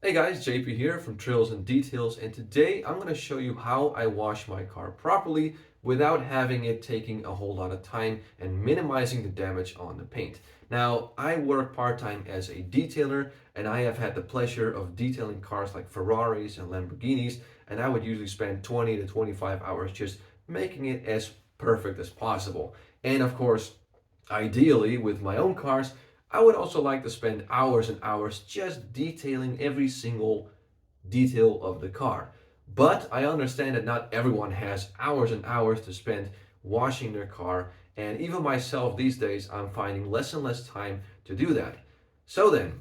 Hey guys, JP here from Trails and Details, and today I'm going to show you how I wash my car properly without having it taking a whole lot of time and minimizing the damage on the paint. Now, I work part-time as a detailer, and I have had the pleasure of detailing cars like Ferraris and Lamborghinis, and I would usually spend 20 to 25 hours just making it as perfect as possible. And of course, ideally with my own cars, I would also like to spend hours and hours just detailing every single detail of the car. But I understand that not everyone has hours and hours to spend washing their car, and even myself these days, I'm finding less and less time to do that. So then,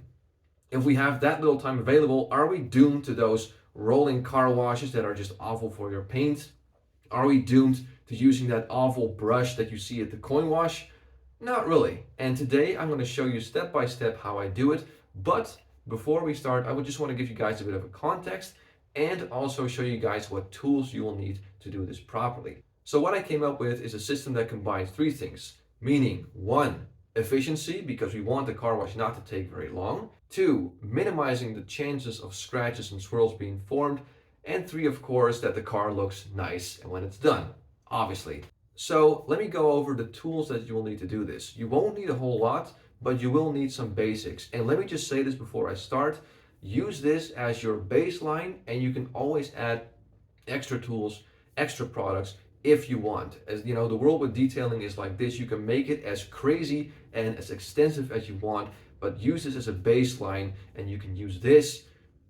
if we have that little time available, are we doomed to those rolling car washes that are just awful for your paint? Are we doomed to using that awful brush that you see at the coin wash? Not really. And today I'm going to show you step by step how I do it. But before we start, I would just want to give you guys a bit of a context and also show you guys what tools you will need to do this properly. So what I came up with is a system that combines three things, meaning one, efficiency, because we want the car wash not to take very long. Two, minimizing the chances of scratches and swirls being formed. And three, of course, that the car looks nice and when it's done, obviously. So let me go over the tools that you will need to do this. You won't need a whole lot, but you will need some basics. And let me just say this before I start. Use this as your baseline, and you can always add extra tools, extra products if you want. As you know, the world with detailing is like this. You can make it as crazy and as extensive as you want, but use this as a baseline, and you can use this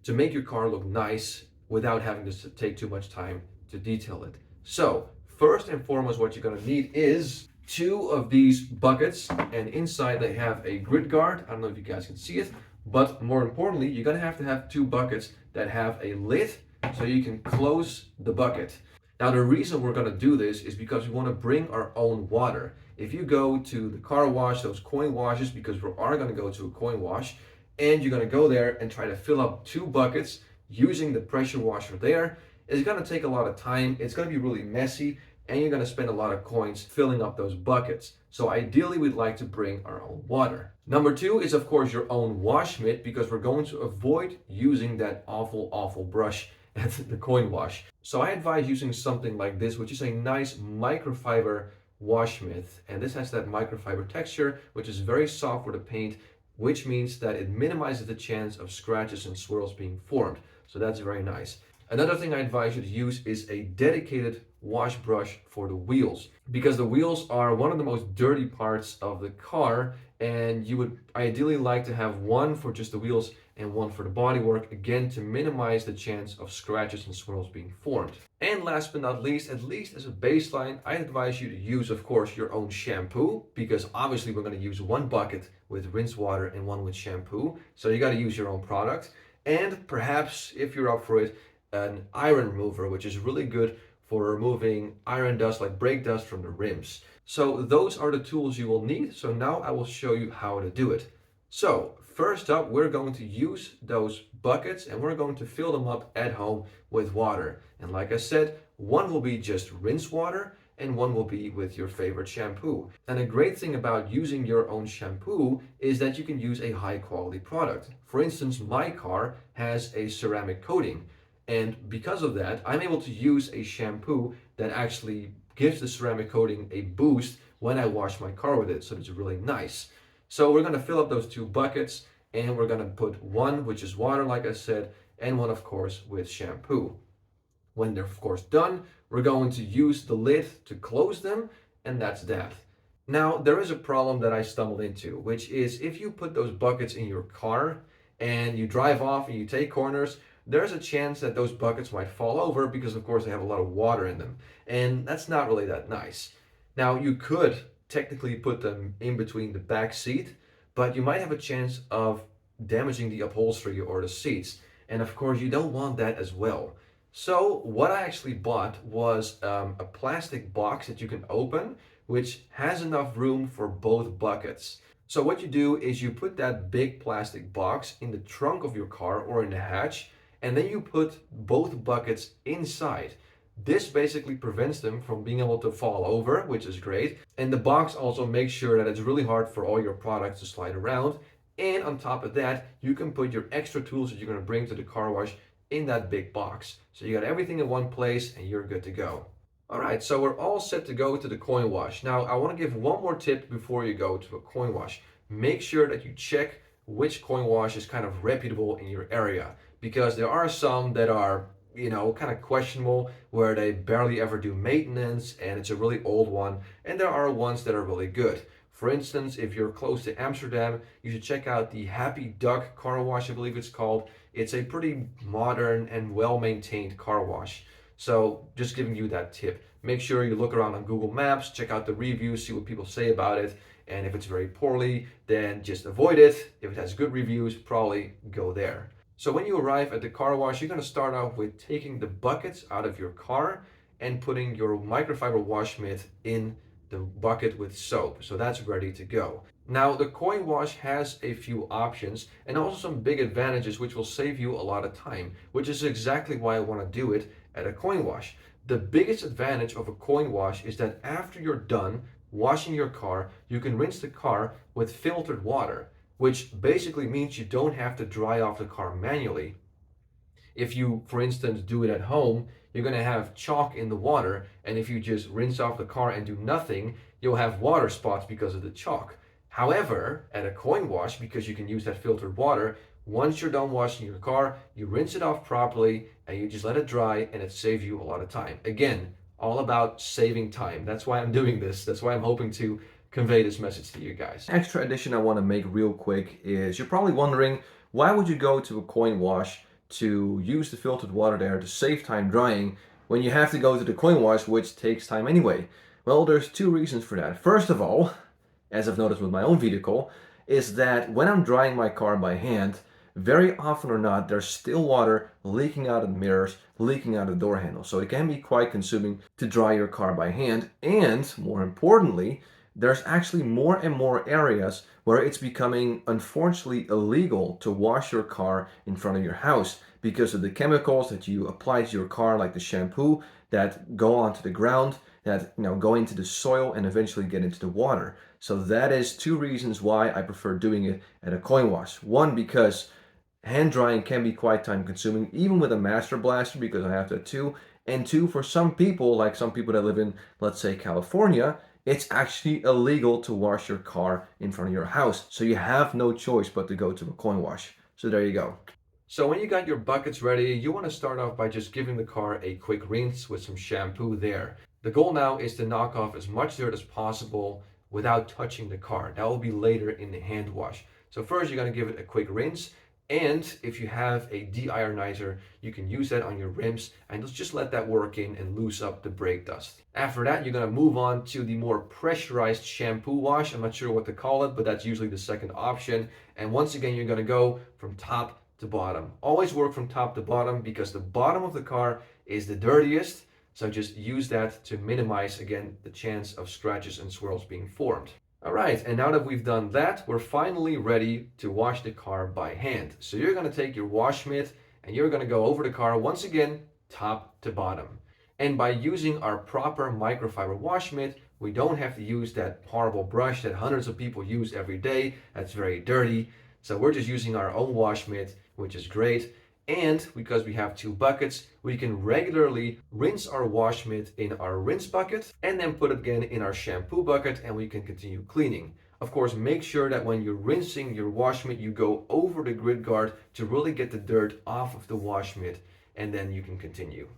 to make your car look nice without having to take too much time to detail it. So, first and foremost, what you're going to need is two of these buckets, and inside they have a grid guard. I don't know if you guys can see it, but more importantly, you're going to have two buckets that have a lid so you can close the bucket. Now, the reason we're going to do this is because we want to bring our own water. If you go to the car wash, those coin washes, because we are going to go to a coin wash, and you're going to go there and try to fill up two buckets using the pressure washer there, it's going to take a lot of time. It's going to be really messy, and you're going to spend a lot of coins filling up those buckets. So ideally, we'd like to bring our own water. Number two is, of course, your own wash mitt, because we're going to avoid using that awful brush at the coin wash. So I advise using something like this, which is a nice microfiber wash mitt. And this has that microfiber texture, which is very soft for the paint, which means that it minimizes the chance of scratches and swirls being formed. So that's very nice. Another thing I advise you to use is a dedicated wash brush for the wheels, because the wheels are one of the most dirty parts of the car, and you would ideally like to have one for just the wheels and one for the bodywork, again to minimize the chance of scratches and swirls being formed. And last but not least, at least as a baseline, I advise you to use, of course, your own shampoo, because obviously we're going to use one bucket with rinse water and one with shampoo, so you got to use your own product. And perhaps, if you're up for it, an iron remover, which is really good for removing iron dust like brake dust from the rims. So those are the tools you will need. So now I will show you how to do it. So first up, we're going to use those buckets and we're going to fill them up at home with water. And like I said, one will be just rinse water and one will be with your favorite shampoo. And a great thing about using your own shampoo is that you can use a high quality product. For instance, my car has a ceramic coating. And because of that, I'm able to use a shampoo that actually gives the ceramic coating a boost when I wash my car with it. So it's really nice. So we're going to fill up those two buckets and we're going to put one, which is water, like I said, and one, of course, with shampoo. When they're, of course, done, we're going to use the lid to close them, and that's that. Now, there is a problem that I stumbled into, which is if you put those buckets in your car and you drive off and you take corners, there's a chance that those buckets might fall over because, of course, they have a lot of water in them. And that's not really that nice. Now, you could technically put them in between the back seat, but you might have a chance of damaging the upholstery or the seats. And of course, you don't want that as well. So what I actually bought was a plastic box that you can open, which has enough room for both buckets. So what you do is you put that big plastic box in the trunk of your car or in the hatch, and then you put both buckets inside. This basically prevents them from being able to fall over, which is great. And the box also makes sure that it's really hard for all your products to slide around. And on top of that, you can put your extra tools that you're going to bring to the car wash in that big box. So you got everything in one place and you're good to go. All right, so we're all set to go to the coin wash. Now, I want to give one more tip before you go to a coin wash. Make sure that you check which coin wash is kind of reputable in your area, because there are some that are, kind of questionable, where they barely ever do maintenance and it's a really old one, and there are ones that are really good. For instance, if you're close to Amsterdam, you should check out the Happy Duck car wash, I believe it's called. It's a pretty modern and well-maintained car wash. So just giving you that tip. Make sure you look around on Google Maps, check out the reviews, see what people say about it. And if it's very poorly, then just avoid it. If it has good reviews, probably go there. So when you arrive at the car wash, you're going to start off with taking the buckets out of your car and putting your microfiber wash mitt in the bucket with soap. So that's ready to go. Now, the coin wash has a few options and also some big advantages which will save you a lot of time, which is exactly why I want to do it at a coin wash. The biggest advantage of a coin wash is that after you're done washing your car, you can rinse the car with filtered water, which basically means you don't have to dry off the car manually. If you, for instance, do it at home, you're going to have chalk in the water, and if you just rinse off the car and do nothing, you'll have water spots because of the chalk. However, at a coin wash, because you can use that filtered water, once you're done washing your car, you rinse it off properly and you just let it dry, and it saves you a lot of time. Again, all about saving time. That's why I'm doing this. That's why I'm hoping to convey this message to you guys. Extra addition I want to make real quick is, you're probably wondering, why would you go to a coin wash to use the filtered water there to save time drying when you have to go to the coin wash, which takes time anyway? Well, there's two reasons for that. First of all, as I've noticed with my own vehicle, is that when I'm drying my car by hand, very often or not, there's still water leaking out of the mirrors, leaking out of the door handle. So it can be quite consuming to dry your car by hand. And more importantly, there's actually more and more areas where it's becoming, unfortunately, illegal to wash your car in front of your house because of the chemicals that you apply to your car, like the shampoo, that go onto the ground, that go into the soil and eventually get into the water. So that is two reasons why I prefer doing it at a coin wash. One, because hand drying can be quite time consuming, even with a master blaster, because I have that too. And two, for some people, like some people that live in, let's say, California, it's actually illegal to wash your car in front of your house. So you have no choice but to go to a coin wash. So there you go. So when you got your buckets ready, you want to start off by just giving the car a quick rinse with some shampoo there. The goal now is to knock off as much dirt as possible without touching the car. That will be later in the hand wash. So first you're going to give it a quick rinse. And if you have a deionizer, you can use that on your rims and just let that work in and loose up the brake dust. After that, you're going to move on to the more pressurized shampoo wash. I'm not sure what to call it, but that's usually the second option. And once again, you're going to go from top to bottom. Always work from top to bottom because the bottom of the car is the dirtiest. So just use that to minimize, again, the chance of scratches and swirls being formed. All right, and now that we've done that, we're finally ready to wash the car by hand. So you're going to take your wash mitt and you're going to go over the car once again, top to bottom. And by using our proper microfiber wash mitt, we don't have to use that horrible brush that hundreds of people use every day. That's very dirty. So we're just using our own wash mitt, which is great. And because we have two buckets, we can regularly rinse our wash mitt in our rinse bucket and then put it again in our shampoo bucket, and we can continue cleaning. Of course, make sure that when you're rinsing your wash mitt, you go over the grid guard to really get the dirt off of the wash mitt, and then you can continue.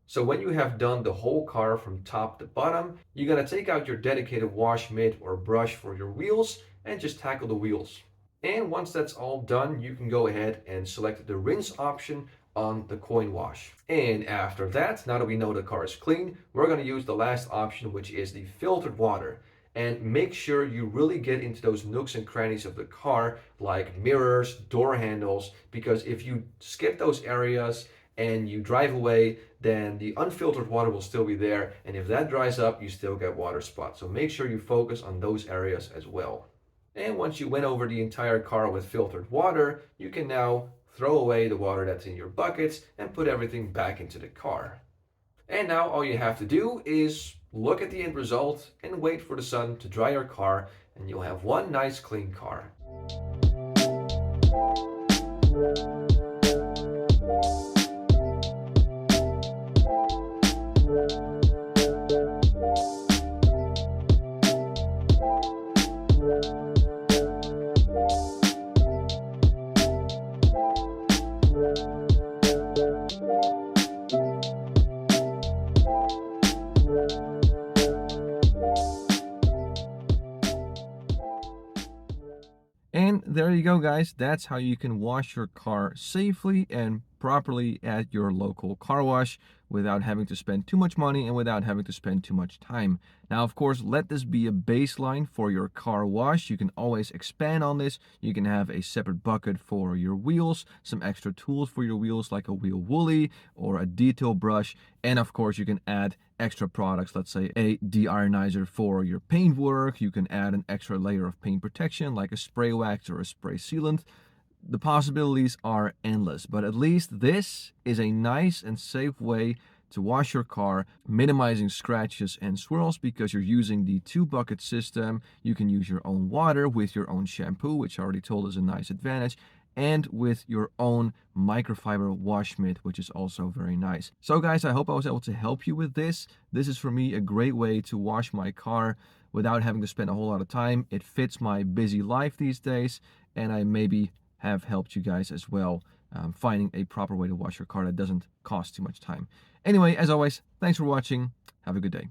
So when you have done the whole car from top to bottom, you're going to take out your dedicated wash mitt or brush for your wheels and just tackle the wheels. And once that's all done, you can go ahead and select the rinse option on the coin wash. And after that, now that we know the car is clean, we're going to use the last option, which is the filtered water. And make sure you really get into those nooks and crannies of the car, like mirrors, door handles, because if you skip those areas and you drive away, then the unfiltered water will still be there. And if that dries up, you still get water spots. So make sure you focus on those areas as well. And once you went over the entire car with filtered water, you can now throw away the water that's in your buckets and put everything back into the car. And now all you have to do is look at the end result, and wait for the sun to dry your car, and you'll have one nice clean car. And there you go, guys. That's how you can wash your car safely and properly at your local car wash without having to spend too much money and without having to spend too much time. Now, of course, let this be a baseline for your car wash. You can always expand on this. You can have a separate bucket for your wheels, some extra tools for your wheels like a wheel woolly or a detail brush. And of course, you can add extra products, let's say a de-ionizer for your paint work. You can add an extra layer of paint protection like a spray wax or a spray sealant. The possibilities are endless, but at least this is a nice and safe way to wash your car, minimizing scratches and swirls because you're using the 2-bucket system. You can use your own water with your own shampoo, which I already told is a nice advantage, and with your own microfiber wash mitt, which is also very nice. So guys, I hope I was able to help you with this. This is for me a great way to wash my car without having to spend a whole lot of time. It fits my busy life these days, and I maybe have helped you guys as well, finding a proper way to wash your car that doesn't cost too much time. Anyway, as always, thanks for watching. Have a good day.